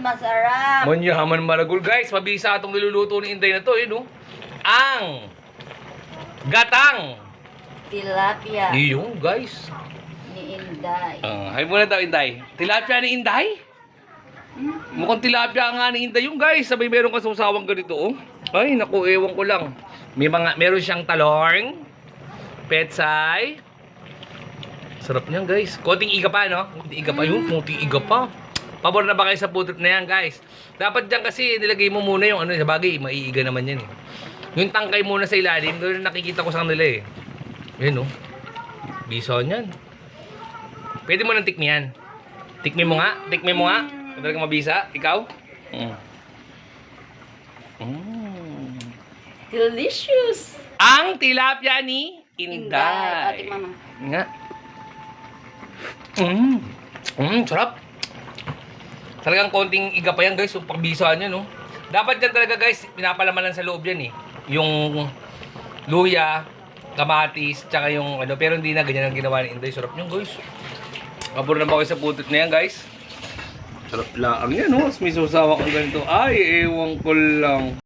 masarap. Manyaman maragol. Guys, mabisa itong niluluto ni Inday na to, no? Ang gatang. Tilapia Iyo, guys. ni Inday. Hay muna daw, Inday. Tilapia ni Inday? Mukhang tilapia nga ni Inday yung guys. Sabay meron kang sausawang ganito, oh. Ay, naku, ewan ko lang. Meron siyang talong, petsay. Sarap niyan, guys. Konting iga pa, no? Konting iga pa yun. Konting iga pa. Pabor na ba kayo sa food trip na yan, guys? Dapat dyan kasi nilagay mo muna yung ano, sa bagay, maiiga naman yan, eh. Yung tangkay muna sa ilalim, doon nakikita ko sa kanila, eh. Yan, no? Bison yan. Pwede mo nang tikmi yan. Tikmi mo nga. Tikmi mo nga. Talagang mabisa. Ikaw? Delicious. Ang tilapia ni Inday. Ate mama. Nga. Sarap. Talagang konting iga pa yan, guys. Yung pagbisaan yan, no? Dapat yan talaga, guys. Pinapalamanan sa loob yan, eh. Yung luya, kamatis, tsaka yung ano. Pero hindi na ganyan ang ginawa ni Inday. Sarap nyo, guys. Pabor na ba kayo sa putot na yan, guys? Sarap lang yan, no? May susawa kang ganito. Ay, ewan ko lang.